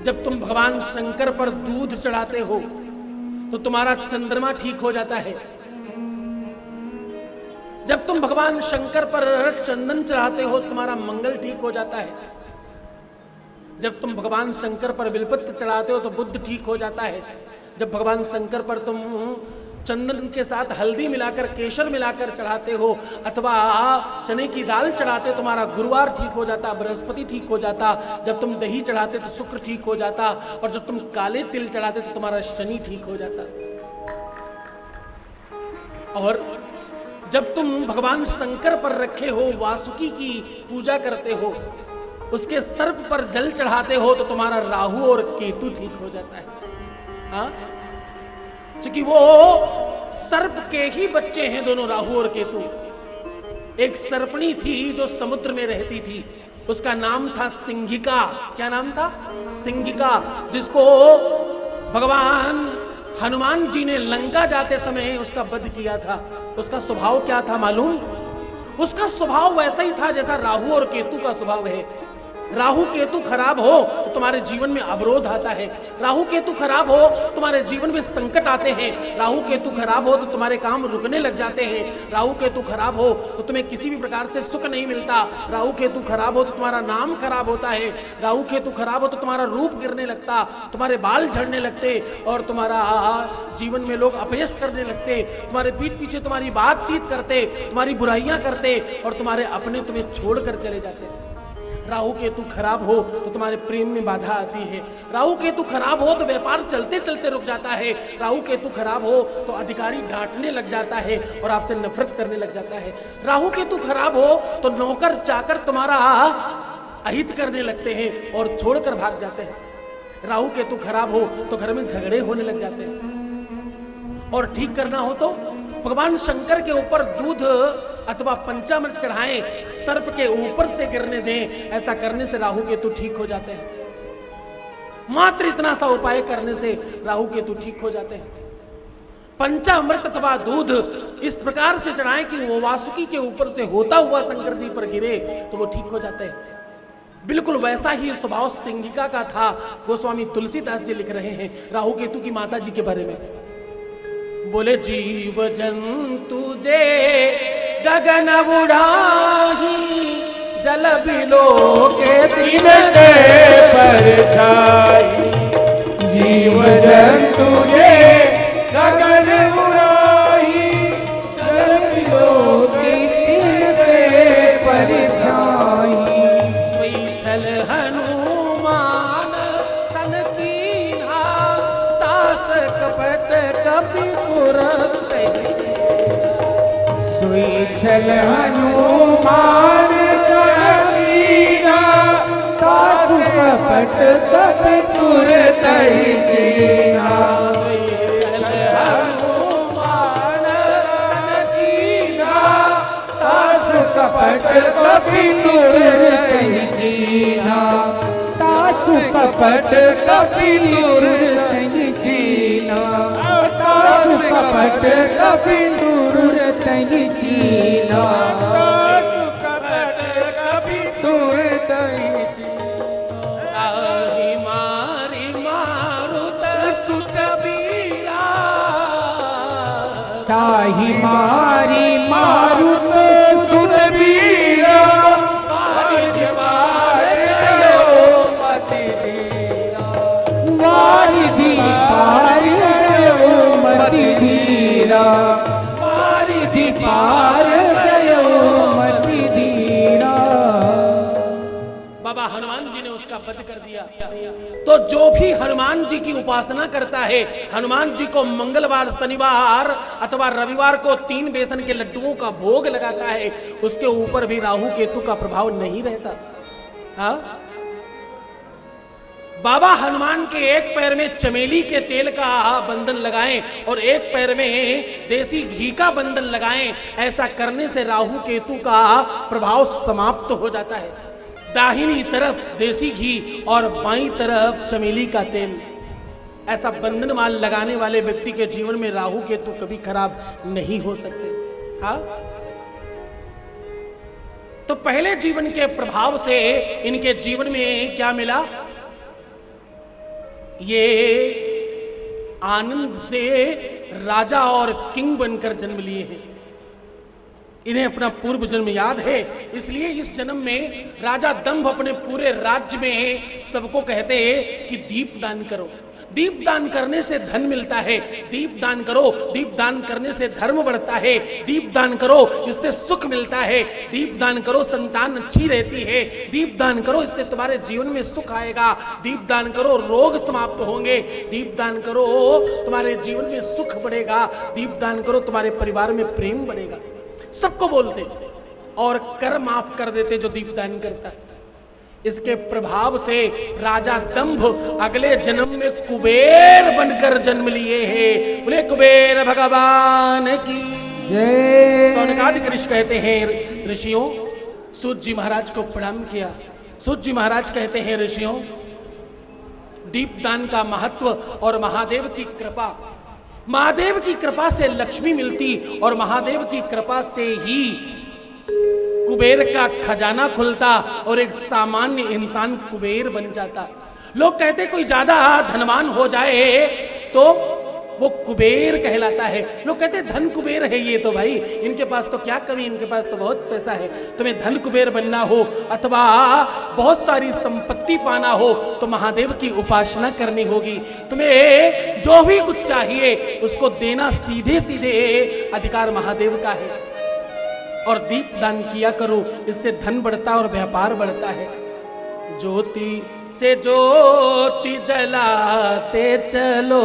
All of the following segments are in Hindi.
जब तुम भगवान शंकर पर दूध चढ़ाते हो तो तुम्हारा चंद्रमा ठीक हो जाता है। जब तुम भगवान शंकर पर चंदन चढ़ाते हो तुम्हारा मंगल ठीक हो जाता है। जब तुम भगवान शंकर पर बिलपत्र चढ़ाते हो तो बुद्ध ठीक हो जाता है। जब भगवान शंकर पर तुम चंदन के साथ हल्दी मिलाकर केसर मिलाकर चढ़ाते हो अथवा चने की दाल चढ़ाते हो तुम्हारा गुरुवार ठीक हो जाता, बृहस्पति ठीक हो जाता। जब तुम दही चढ़ाते तो शुक्र ठीक हो जाता और जब तुम काले तिल चढ़ाते तो तुम्हारा शनि ठीक हो जाता। और जब तुम भगवान शंकर पर रखे हो वासुकी की पूजा करते हो, उसके सर्प पर जल चढ़ाते हो तो तुम्हारा राहु और केतु ठीक हो जाता है। हाँ, क्योंकि वो सर्प के ही बच्चे हैं दोनों, राहु और केतु। एक सर्पणी थी जो समुद्र में रहती थी, उसका नाम था सिंहिका। क्या नाम था? सिंहिका, जिसको भगवान हनुमान जी ने लंका जाते समय उसका वध किया था। उसका स्वभाव क्या था मालूम? उसका स्वभाव वैसा ही था जैसा राहु और केतु का स्वभाव है। राहु केतु खराब हो तो तुम्हारे जीवन में अवरोध आता है। राहु केतु खराब हो तुम्हारे जीवन में संकट आते हैं। राहु केतु खराब हो तो तुम्हारे काम रुकने लग जाते हैं। राहु केतु खराब हो तो तुम्हें किसी भी प्रकार से सुख नहीं मिलता। राहु केतु खराब हो तो तुम्हारा नाम खराब होता है। राहु केतु खराब हो तो तुम्हारा रूप गिरने लगता, तुम्हारे बाल झड़ने लगते और तुम्हारा जीवन में लोग अपयश करने लगते, तुम्हारे पीठ पीछे तुम्हारी बातचीत करते, तुम्हारी बुराइयां करते और तुम्हारे अपने तुम्हें छोड़कर चले जाते। राहु केतु खराब हो तो तुम्हारे प्रेम में बाधा आती है। राहु केतु खराब हो तो व्यापार चलते चलते रुक जाता है। राहु केतु खराब हो तो अधिकारी डांटने लग जाता है और आपसे नफरत करने लग जाता है। राहु केतु खराब हो तो नौकर चाकर तुम्हारा अहित करने लगते हैं और छोड़कर भाग जाते हैं। राहु केतु खराब हो तो घर में झगड़े होने लग जाते हैं। और ठीक करना हो तो भगवान शंकर के ऊपर दूध अथवा पंचामृत चढ़ाएं, सर्प के ऊपर से गिरने दें। ऐसा करने से राहु केतु ठीक हो जाते हैं। मात्र इतना सा उपाय करने से राहु केतु ठीक हो जाते हैं। पंचामृत अथवा दूध इस प्रकार से चढ़ाएं कि वो वासुकी के ऊपर से होता हुआ शंकर जी पर गिरे तो वो ठीक हो जाते हैं। बिल्कुल वैसा ही स्वभाव सिंहिका का था। गोस्वामी तुलसीदास जी लिख रहे हैं राहु केतु की माता जी के बारे में। बोले जीव जंतु जे गगन उड़ाही, जल बिलो के दिन के परछाई। जीव जंतु जे गगन उड़ाही, जल बिलो के दिन के परछाई। सोई छल हनुमान सन कीन्हा, दास कपट कपिपुर सोई छल हनुमान कपीना, दास कपट कपिपुर तहि चीना। छल हनुमान सन कीन्हा, दास कपट कपिपुर तहि चीना। दास कपट कपिपुर तहि चीना। दास कपट कपिपुर तहि चीना। दास कपट कपिपुर तहि चीना। ताहि मारि मारुत सुत बीरा, ताहि मारी मारुत सुत बीरा। वारिधि पार गयो मति धीरा। वारिधि पार गयो मति धीरा। वारिधि पार गयो मति धीरा। बाबा हनुमान जी ने उसका वध कर दिया। तो जो भी हनुमान जी की उपासना करता है, हनुमान जी को मंगलवार, शनिवार अथवा रविवार को 3 बेसन के लड्डुओं का भोग लगाता है, उसके ऊपर भी राहु केतु का प्रभाव नहीं रहता। हाँ? बाबा हनुमान के एक पैर में चमेली के तेल का बंधन लगाएं और एक पैर में देसी घी का बंधन लगाएं। ऐसा करने से राहु केतु का प्रभाव समाप्त हो जाता है। दाहिनी तरफ देसी घी और बाईं तरफ चमेली का तेल, ऐसा बंधन माल लगाने वाले व्यक्ति के जीवन में राहु केतु कभी खराब नहीं हो सकते। हाँ? तो पहले जीवन के प्रभाव से इनके जीवन में क्या मिला? ये आनंद से राजा और किंग बनकर जन्म लिए हैं। इन्हें अपना पूर्व जन्म याद है, इसलिए इस जन्म में राजा दंभ अपने पूरे राज्य में सबको कहते हैं कि दीप दान करो। दीप दान करने से धन मिलता है, दीप दान करो, दीप दान करने से धर्म बढ़ता है, दीप दान करो इससे सुख मिलता है, दीप दान करो संतान अच्छी रहती है, दीप दान करो इससे तुम्हारे जीवन में सुख आएगा, दीप दान करो रोग समाप्त होंगे, दीप दान करो तुम्हारे जीवन में सुख बढ़ेगा, दीप दान करो तुम्हारे परिवार में प्रेम बढ़ेगा। सबको बोलते और कर माफ कर देते जो दीप दान करता। इसके प्रभाव से राजा दंभ अगले जन्म में कुबेर बनकर जन्म लिए हैं। बोले कुबेर भगवान की जय। सौनकादिक ऋषि कहते हैं ऋषियों, सूत जी महाराज को प्रणाम किया। सूत जी महाराज कहते हैं ऋषियों, दीपदान का महत्व और महादेव की कृपा, महादेव की कृपा से लक्ष्मी मिलती और महादेव की कृपा से ही कुबेर का खजाना खुलता और एक सामान्य इंसान कुबेर बन जाता। लोग कहते कोई ज्यादा धनवान हो जाए तो वो कुबेर कहलाता है। लोग कहते धन कुबेर है ये तो भाई, इनके पास तो क्या कमी, इनके पास तो बहुत पैसा है। तुम्हें धन कुबेर बनना हो अथवा बहुत सारी संपत्ति पाना हो तो महादेव की उपासना करनी होगी। तुम्हें जो भी कुछ चाहिए उसको देना सीधे सीधे अधिकार महादेव का है। और दीप दान किया करो, इससे धन बढ़ता और व्यापार बढ़ता है। ज्योति से ज्योति जलाते चलो,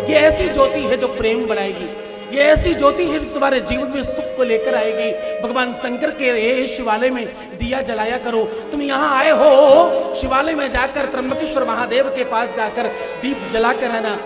ये ऐसी ज्योति है जो प्रेम बढ़ाएगी, ये ऐसी ज्योति है जो तुम्हारे जीवन में सुख को लेकर आएगी। भगवान शंकर के शिवालय में दिया जलाया करो। तुम यहाँ आए हो, शिवालय में जाकर त्र्यंबकेश्वर महादेव के पास जाकर दीप जला कर आना।